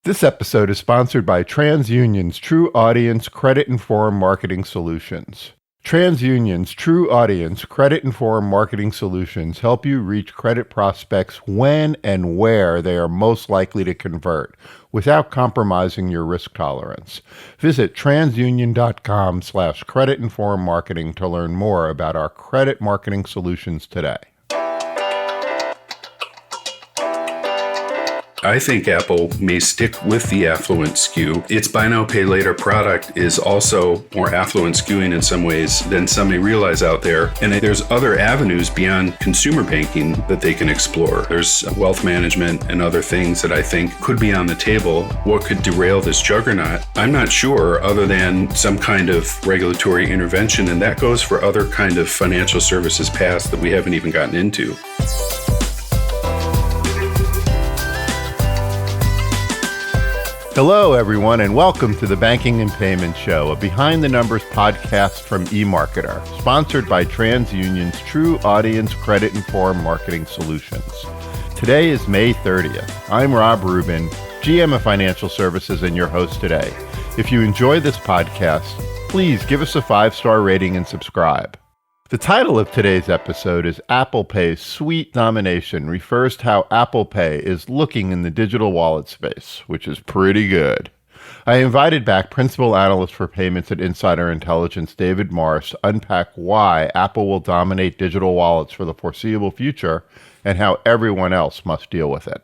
This episode is sponsored by TransUnion's TruAudience Credit-Informed Marketing Solutions. TransUnion's TruAudience Credit-Informed Marketing Solutions help you reach credit prospects when and where they are most likely to convert without compromising your risk tolerance. Visit transunion.com/credit-informed marketing to learn more about our credit marketing solutions today. I think Apple may stick with the affluent SKU. Its buy now, pay later product is also more affluent skewing in some ways than some may realize out there. And there's other avenues beyond consumer banking that they can explore. There's wealth management and other things that I think could be on the table. What could derail this juggernaut? I'm not sure, other than some kind of regulatory intervention, and that goes for other kind of financial services past that we haven't even gotten into. Hello, everyone, and welcome to the Banking and Payments Show, a behind-the-numbers podcast from eMarketer, sponsored by TransUnion's TruAudience Credit-Informed Marketing Solutions. Today is May 30th. I'm Rob Rubin, GM of Financial Services, and your host today. If you enjoy this podcast, please give us a 5-star rating and subscribe. The title of today's episode is Apple Pay's Sweet Domination refers to how Apple Pay is looking in the digital wallet space, which is pretty good. I invited back Principal Analyst for Payments at Insider Intelligence, David Morris, to unpack why Apple will dominate digital wallets for the foreseeable future and how everyone else must deal with it.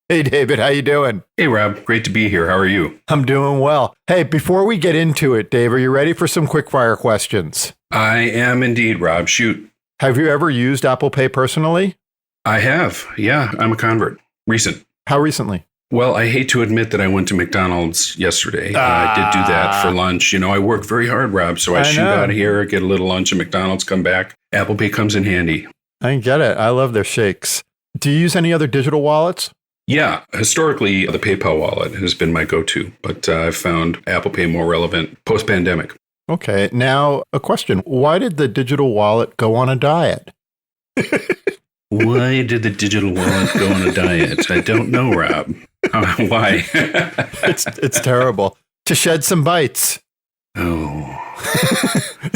Hey, David, how you doing? Hey, Rob. Great to be here. How are you? I'm doing well. Hey, before we get into it, Dave, are you ready for some quick-fire questions? I am indeed, Rob. Shoot. Have you ever used Apple Pay personally? I have. Yeah, I'm a convert. Recent. How recently? Well, I hate to admit that I went to McDonald's yesterday. I did do that for lunch. You know, I work very hard, Rob, so I shoot out of here, get a little lunch at McDonald's, come back. Apple Pay comes in handy. I get it. I love their shakes. Do you use any other digital wallets? Yeah, historically, the PayPal wallet has been my go-to, but I've found Apple Pay more relevant post-pandemic. Okay, now a question. Why did the digital wallet go on a diet? Why did the digital wallet go on a diet? I don't know, Rob. Why? It's terrible. To shed some bites. Oh.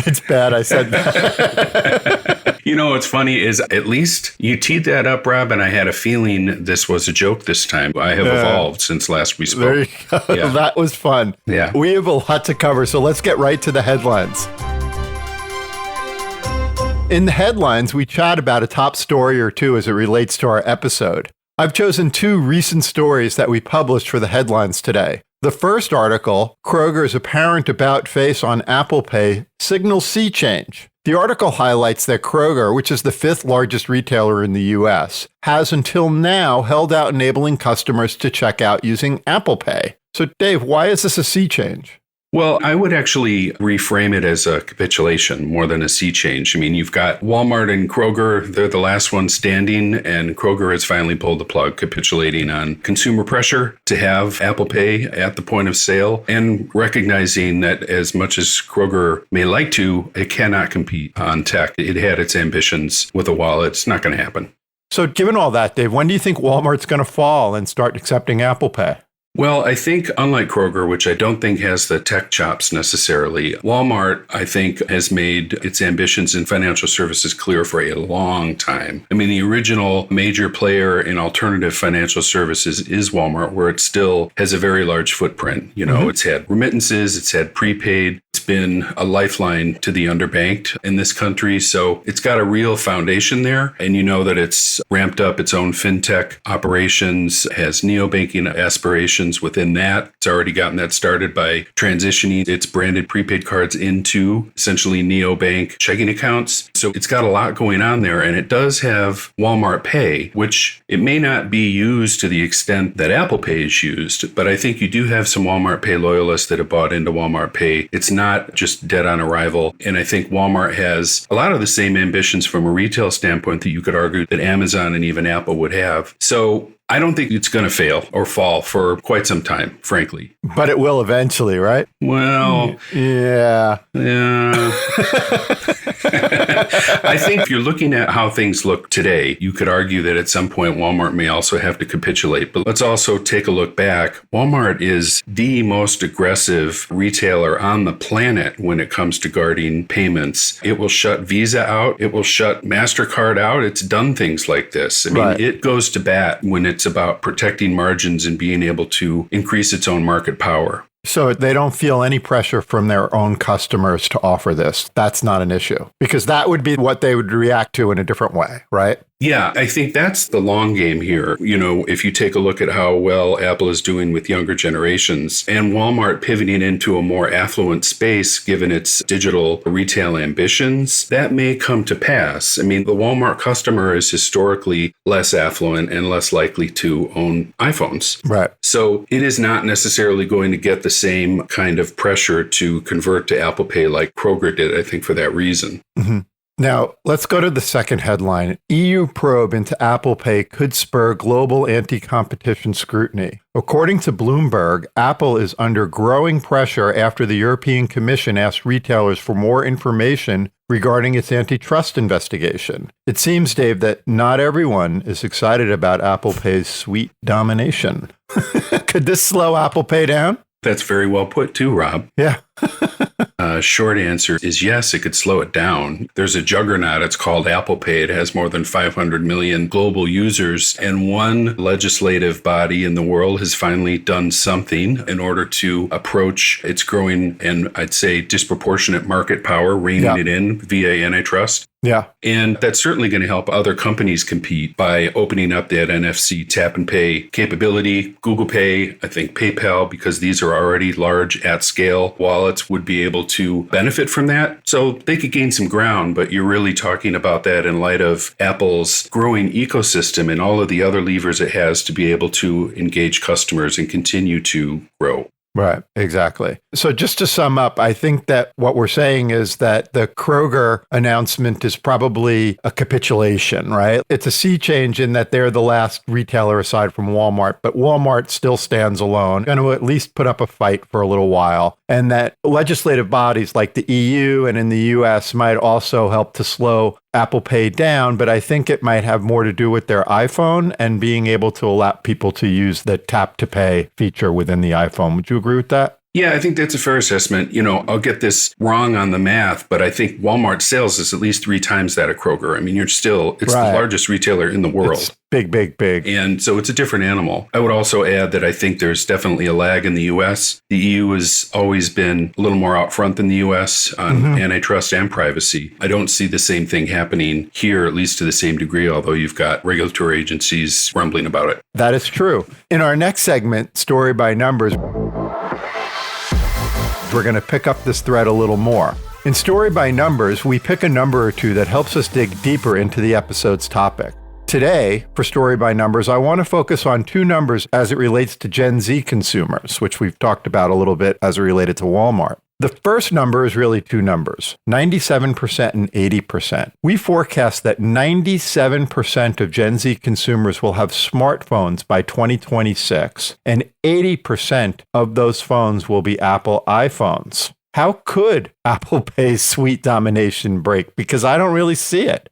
It's bad I said that. You know what's funny is at least you teed that up, Rob, and I had a feeling this was a joke this time. I have evolved since last we spoke. There you go. Yeah. That was fun. Yeah. We have a lot to cover, so let's get right to the headlines. In the headlines, we chat about a top story or two as it relates to our episode. I've chosen 2 recent stories that we published for the headlines today. The first article, Kroger's apparent about-face on Apple Pay, signals sea change. The article highlights that Kroger, which is the 5th largest retailer in the U.S., has until now held out enabling customers to check out using Apple Pay. So, Dave, why is this a sea change? Well, I would actually reframe it as a capitulation more than a sea change. I mean, you've got Walmart and Kroger. They're the last one standing, and Kroger has finally pulled the plug, capitulating on consumer pressure to have Apple Pay at the point of sale and recognizing that as much as Kroger may like to, it cannot compete on tech. It had its ambitions with a wallet. It's not going to happen. So given all that, Dave, when do you think Walmart's going to fall and start accepting Apple Pay? Well, I think unlike Kroger, which I don't think has the tech chops necessarily, Walmart, I think, has made its ambitions in financial services clear for a long time. I mean, the original major player in alternative financial services is Walmart, where it still has a very large footprint. You know, It's had remittances, it's had prepaid. It's been a lifeline to the underbanked in this country. So it's got a real foundation there. And you know that it's ramped up its own fintech operations, has neobanking aspirations within that. It's already gotten that started by transitioning its branded prepaid cards into essentially neobank checking accounts. So it's got a lot going on there. And it does have Walmart Pay, which it may not be used to the extent that Apple Pay is used. But I think you do have some Walmart Pay loyalists that have bought into Walmart Pay. It's not just dead on arrival. And I think Walmart has a lot of the same ambitions from a retail standpoint that you could argue that Amazon and even Apple would have. So I don't think it's going to fail or fall for quite some time, frankly. But it will eventually, right? Well, yeah. I think if you're looking at how things look today, you could argue that at some point Walmart may also have to capitulate. But let's also take a look back. Walmart is the most aggressive retailer on the planet when it comes to guarding payments. It will shut Visa out. It will shut MasterCard out. It's done things like this. I mean, It goes to bat when it's about protecting margins and being able to increase its own market power. So they don't feel any pressure from their own customers to offer this. That's not an issue because that would be what they would react to in a different way, right? Yeah, I think that's the long game here. You know, if you take a look at how well Apple is doing with younger generations and Walmart pivoting into a more affluent space, given its digital retail ambitions, that may come to pass. I mean, the Walmart customer is historically less affluent and less likely to own iPhones. Right. So it is not necessarily going to get the same kind of pressure to convert to Apple Pay like Kroger did, I think, for that reason. Mm-hmm. Now, let's go to the second headline. EU probe into Apple Pay could spur global anti-competition scrutiny. According to Bloomberg, Apple is under growing pressure after the European Commission asked retailers for more information regarding its antitrust investigation. It seems, Dave, that not everyone is excited about Apple Pay's sweet domination. Could this slow Apple Pay down? That's very well put too, Rob. Yeah. Short answer is yes, it could slow it down. There's a juggernaut. It's called Apple Pay. It has more than 500 million global users. And one legislative body in the world has finally done something in order to approach its growing and I'd say disproportionate market power, reining it in via antitrust. Yeah. And that's certainly going to help other companies compete by opening up that NFC tap and pay capability. Google Pay, I think PayPal, because these are already large at scale wallets, would be able to benefit from that. So they could gain some ground, but you're really talking about that in light of Apple's growing ecosystem and all of the other levers it has to be able to engage customers and continue to grow. Right, exactly. So just to sum up, I think that what we're saying is that the Kroger announcement is probably a capitulation, right? It's a sea change in that they're the last retailer aside from Walmart, but Walmart still stands alone, going to at least put up a fight for a little while. And that legislative bodies like the EU and in the US might also help to slow Apple Pay down, but I think it might have more to do with their iPhone and being able to allow people to use the tap to pay feature within the iPhone. Would you agree with that? Yeah, I think that's a fair assessment. You know, I'll get this wrong on the math, but I think Walmart sales is at least 3 times that of Kroger. I mean, it's the largest retailer in the world. It's big. And so it's a different animal. I would also add that I think there's definitely a lag in the US. The EU has always been a little more out front than the US on antitrust and privacy. I don't see the same thing happening here, at least to the same degree, although you've got regulatory agencies rumbling about it. That is true. In our next segment, Story by Numbers, we're going to pick up this thread a little more. In Story by Numbers, we pick a number or two that helps us dig deeper into the episode's topic. Today, for Story by Numbers, I want to focus on 2 numbers as it relates to Gen Z consumers, which we've talked about a little bit as it related to Walmart. The first number is really 2 numbers, 97% and 80%. We forecast that 97% of Gen Z consumers will have smartphones by 2026, and 80% of those phones will be Apple iPhones. How could Apple Pay's sweet domination break? Because I don't really see it.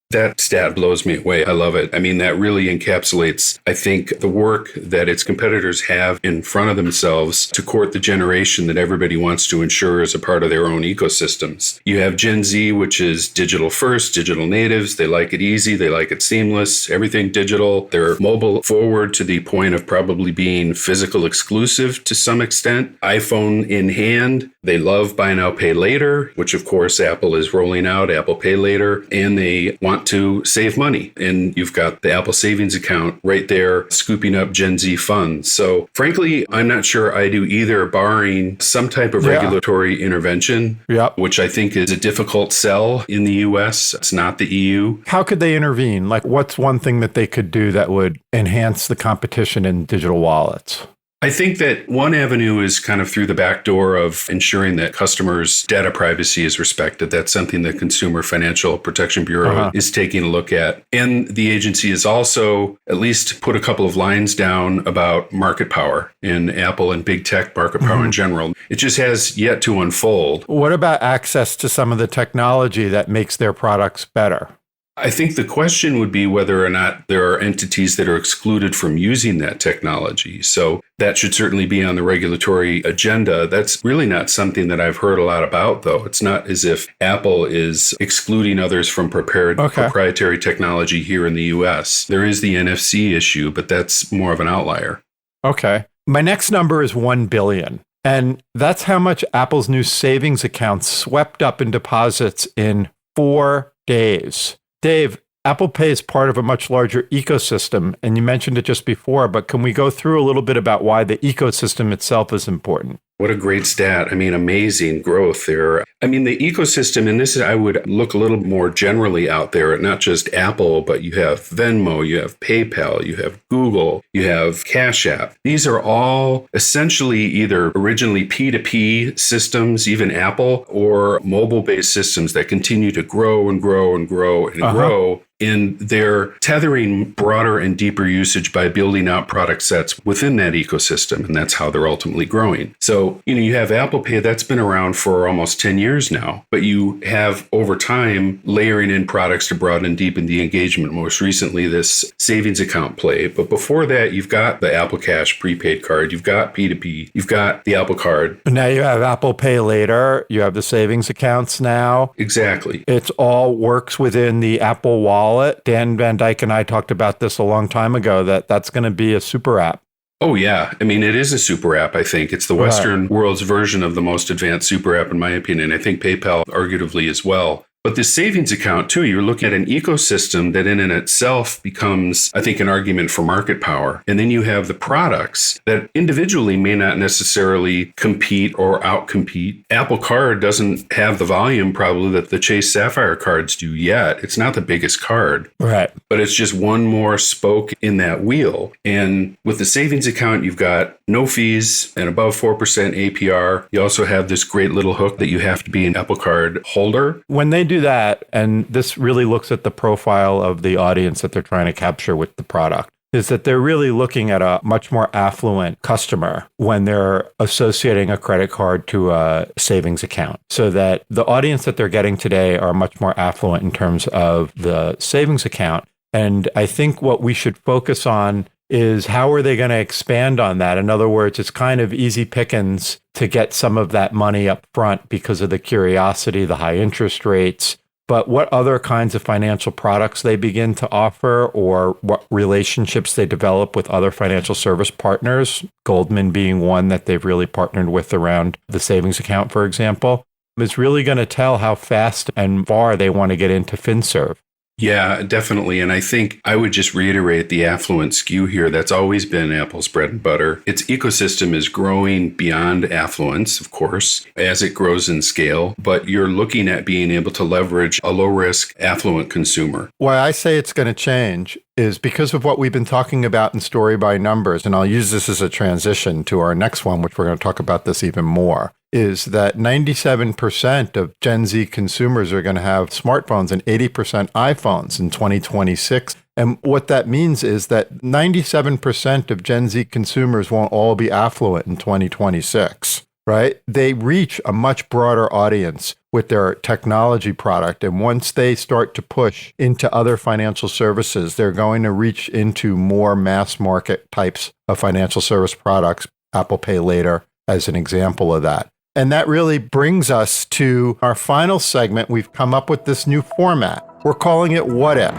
That stat blows me away. I love it. I mean, that really encapsulates, I think, the work that its competitors have in front of themselves to court the generation that everybody wants to ensure is a part of their own ecosystems. You have Gen Z, which is digital first, digital natives. They like it easy. They like it seamless, everything digital. They're mobile forward to the point of probably being physical exclusive to some extent. iPhone in hand. They love buy now, pay later, which of course Apple is rolling out, Apple Pay Later, and they want to save money. And you've got the Apple Savings account right there scooping up Gen Z funds. So frankly, I'm not sure I do either, barring some type of regulatory intervention, which I think is a difficult sell in the US. It's not the EU. How could they intervene? Like, what's one thing that they could do that would enhance the competition in digital wallets? I think that one avenue is kind of through the back door of ensuring that customers' data privacy is respected. That's something the Consumer Financial Protection Bureau is taking a look at. And the agency has also at least put a couple of lines down about market power in Apple and big tech market power in general. It just has yet to unfold. What about access to some of the technology that makes their products better? I think the question would be whether or not there are entities that are excluded from using that technology. So that should certainly be on the regulatory agenda. That's really not something that I've heard a lot about, though. It's not as if Apple is excluding others from proprietary technology here in the US. There is the NFC issue, but that's more of an outlier. Okay. My next number is 1 billion. And that's how much Apple's new savings accounts swept up in deposits in 4 days. Dave, Apple Pay is part of a much larger ecosystem, and you mentioned it just before, but can we go through a little bit about why the ecosystem itself is important? What a great stat. I mean, amazing growth there. I mean, the ecosystem, and this I would look a little more generally out there at not just Apple, but you have Venmo, you have PayPal, you have Google, you have Cash App. These are all essentially either originally P2P systems, even Apple, or mobile-based systems that continue to grow and grow and grow and grow. And they're tethering broader and deeper usage by building out product sets within that ecosystem. And that's how they're ultimately growing. So, you have Apple Pay that's been around for almost 10 years now, but you have over time layering in products to broaden and deepen the engagement. Most recently, this savings account play. But before that, you've got the Apple Cash prepaid card. You've got P2P. You've got the Apple Card. Now you have Apple Pay Later. You have the savings accounts now. Exactly. It all works within the Apple Wallet. Dan Van Dyke and I talked about this a long time ago, that's going to be a super app. Oh, yeah. I mean, it is a super app, I think. It's the Western world's version of the most advanced super app, in my opinion. I think PayPal, arguably, as well. But the savings account, too, you're looking at an ecosystem that in and itself becomes, I think, an argument for market power. And then you have the products that individually may not necessarily compete or outcompete. Apple Card doesn't have the volume probably that the Chase Sapphire cards do yet. It's not the biggest card. Right. But it's just one more spoke in that wheel. And with the savings account, you've got no fees and above 4% APR. You also have this great little hook that you have to be an Apple Card holder. When they do that, and this really looks at the profile of the audience that they're trying to capture with the product, is that they're really looking at a much more affluent customer when they're associating a credit card to a savings account. So that the audience that they're getting today are much more affluent in terms of the savings account. And I think what we should focus on is how are they going to expand on that? In other words, it's kind of easy pickings to get some of that money up front because of the curiosity, the high interest rates. But what other kinds of financial products they begin to offer, or what relationships they develop with other financial service partners, Goldman being one that they've really partnered with around the savings account, for example, is really going to tell how fast and far they want to get into FinServe. Yeah, definitely. And I think I would just reiterate the affluent skew here. That's always been Apple's bread and butter. Its ecosystem is growing beyond affluence, of course, as it grows in scale. But you're looking at being able to leverage a low-risk, affluent consumer. Why I say it's going to change is because of what we've been talking about in Story by Numbers. And I'll use this as a transition to our next one, which we're going to talk about this even more. Is that 97% of Gen Z consumers are going to have smartphones and 80% iPhones in 2026. And what that means is that 97% of Gen Z consumers won't all be affluent in 2026, right? They reach a much broader audience with their technology product. And once they start to push into other financial services, they're going to reach into more mass market types of financial service products, Apple Pay Later as an example of that. And that really brings us to our final segment. We've come up with this new format. We're calling it What If?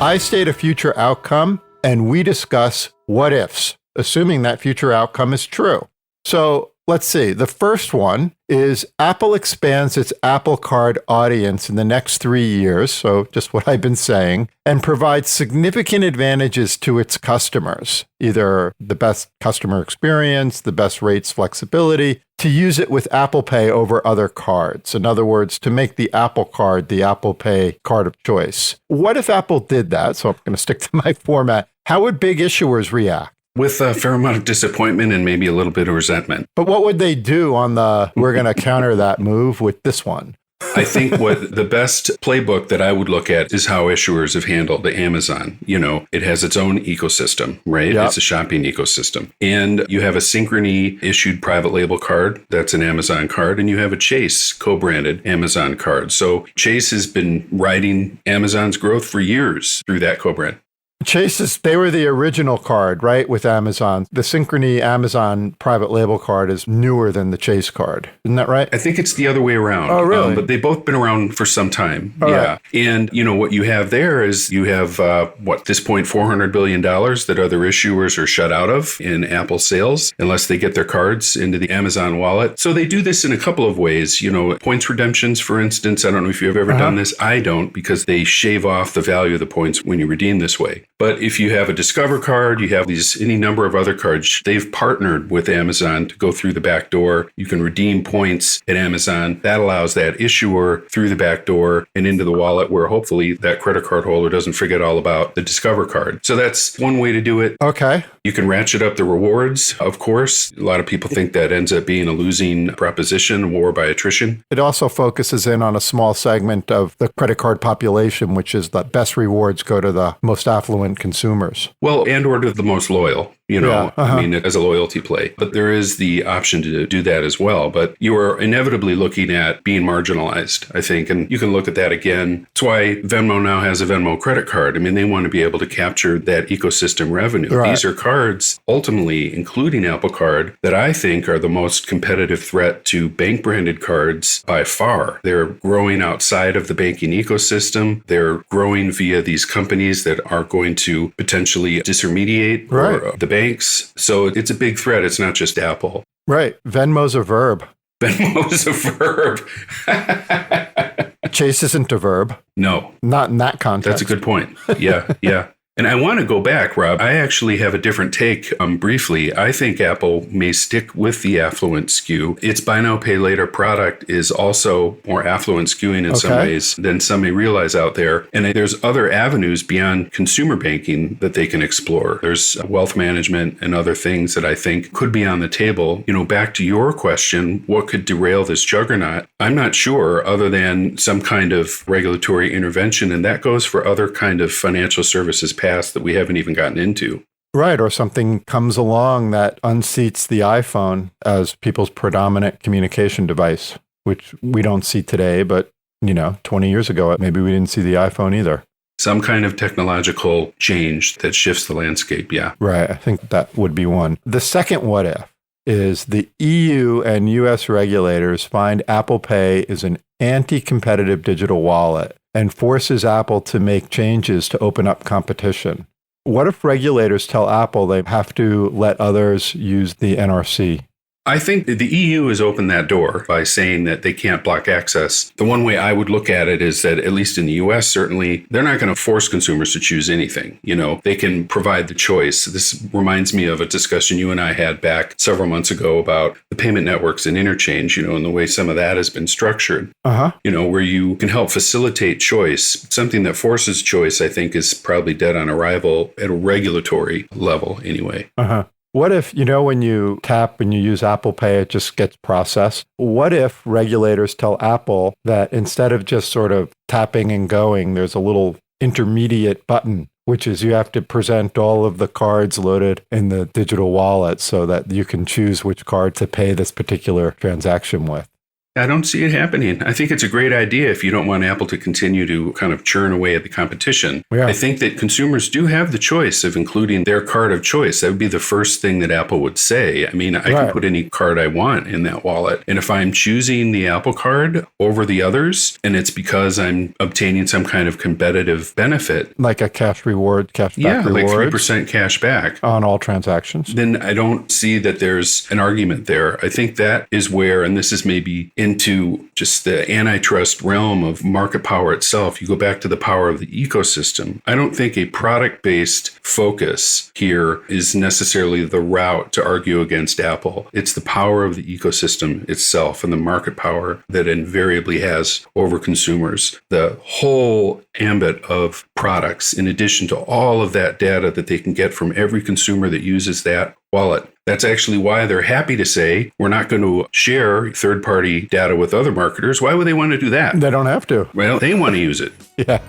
I state a future outcome, and we discuss what ifs, assuming that future outcome is true. So let's see. The first one is Apple expands its Apple Card audience in the next 3 years, so just what I've been saying, and provides significant advantages to its customers, either the best customer experience, the best rates, flexibility, to use it with Apple Pay over other cards. In other words, to make the Apple Card the Apple Pay card of choice. What if Apple did that? So I'm going to stick to my format. How would big issuers react? With a fair amount of disappointment and maybe a little bit of resentment. But what would they do on we're going to counter that move with this one? I think what the best playbook that I would look at is how issuers have handled Amazon. It has its own ecosystem, right? Yep. It's a shopping ecosystem. And you have a Synchrony issued private label card. That's an Amazon card. And you have a Chase co-branded Amazon card. So Chase has been riding Amazon's growth for years through that co-brand. Chase they were the original card, right, with Amazon. The Synchrony Amazon private label card is newer than the Chase card. Isn't that right? I think it's the other way around. Oh, really? But they've both been around for some time. All yeah. Right. And, what you have there is you have, at this point, $400 billion that other issuers are shut out of in Apple sales unless they get their cards into the Amazon wallet. So they do this in a couple of ways. Points redemptions, for instance. I don't know if you've ever done this. I don't, because they shave off the value of the points when you redeem this way. But if you have a Discover card, you have any number of other cards, they've partnered with Amazon to go through the back door. You can redeem points at Amazon. That allows that issuer through the back door and into the wallet where hopefully that credit card holder doesn't forget all about the Discover card. So that's one way to do it. Okay. You can ratchet up the rewards, of course. A lot of people think that ends up being a losing proposition, war by attrition. It also focuses in on a small segment of the credit card population, which is the best rewards go to the most affluent consumers. Well, and or to the most loyal. As a loyalty play. But there is the option to do that as well. But you are inevitably looking at being marginalized, I think. And you can look at that again. That's why Venmo now has a Venmo credit card. They want to be able to capture that ecosystem revenue. Right. These are cards, ultimately, including Apple Card, that I think are the most competitive threat to bank branded cards by far. They're growing outside of the banking ecosystem. They're growing via these companies that are going to potentially disintermediate the banks. So it's a big threat. It's not just Apple. Right. Venmo's a verb. Venmo's a verb. Chase isn't a verb. No. Not in that context. That's a good point. Yeah. And I want to go back, Rob. I actually have a different take briefly. I think Apple may stick with the affluent SKU. Its buy now, pay later product is also more affluent skewing in some ways than some may realize out there. And there's other avenues beyond consumer banking that they can explore. There's wealth management and other things that I think could be on the table. Back to your question, what could derail this juggernaut? I'm not sure, other than some kind of regulatory intervention. And that goes for other kind of financial services past that we haven't even gotten into. Right, or something comes along that unseats the iPhone as people's predominant communication device, which we don't see today, but 20 years ago, maybe we didn't see the iPhone either. Some kind of technological change that shifts the landscape, yeah. Right, I think that would be one. The second what if is the EU and US regulators find Apple Pay is an anti-competitive digital wallet and forces Apple to make changes to open up competition. What if regulators tell Apple they have to let others use the NRC? I think the EU has opened that door by saying that they can't block access. The one way I would look at it is that, at least in the US, certainly, they're not going to force consumers to choose anything. They can provide the choice. This reminds me of a discussion you and I had back several months ago about the payment networks and interchange, and the way some of that has been structured, where you can help facilitate choice. Something that forces choice, I think, is probably dead on arrival at a regulatory level anyway. What if, when you tap and you use Apple Pay, it just gets processed? What if regulators tell Apple that instead of just sort of tapping and going, there's a little intermediate button, which is you have to present all of the cards loaded in the digital wallet so that you can choose which card to pay this particular transaction with? I don't see it happening. I think it's a great idea if you don't want Apple to continue to kind of churn away at the competition. Yeah. I think that consumers do have the choice of including their card of choice. That would be the first thing that Apple would say. I can put any card I want in that wallet. And if I'm choosing the Apple card over the others, and it's because I'm obtaining some kind of competitive benefit. Like a cash reward, cashback reward. Like 3% cash back. On all transactions. Then I don't see that there's an argument there. I think that is where, and this is maybe into just the antitrust realm of market power itself. You go back to the power of the ecosystem. I don't think a product-based focus here is necessarily the route to argue against Apple. It's the power of the ecosystem itself and the market power that invariably has over consumers. The whole ambit of products in addition to all of that data that they can get from every consumer that uses that wallet. That's actually why they're happy to say we're not going to share third-party data with other marketers. Why would they want to do that? They don't have to. Well, they want to use it. Yeah.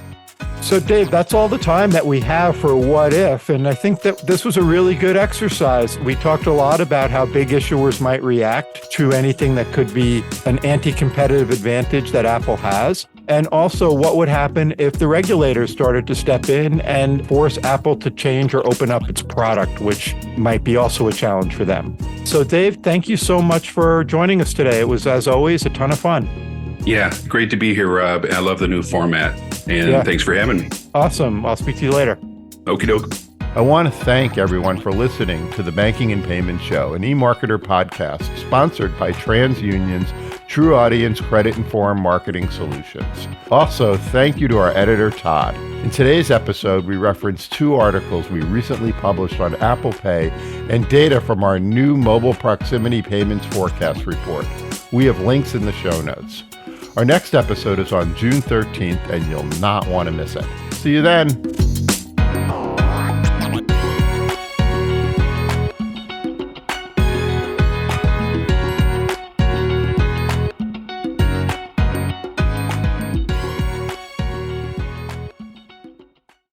So, Dave, that's all the time that we have for What If. And I think that this was a really good exercise. We talked a lot about how big issuers might react to anything that could be an anti-competitive advantage that Apple has. And also what would happen if the regulators started to step in and force Apple to change or open up its product, which might be also a challenge for them. So, Dave, thank you so much for joining us today. It was, as always, a ton of fun. Yeah, great to be here, Rob. I love the new format. And thanks for having me. Awesome. I'll speak to you later. Okie doke. I want to thank everyone for listening to the Banking and Payment Show, an eMarketer podcast sponsored by TransUnion's TruAudience Credit-Informed Marketing Solutions. Also, thank you to our editor, Todd. In today's episode, we referenced 2 articles we recently published on Apple Pay and data from our new mobile proximity payments forecast report. We have links in the show notes. Our next episode is on June 13th, and you'll not want to miss it. See you then.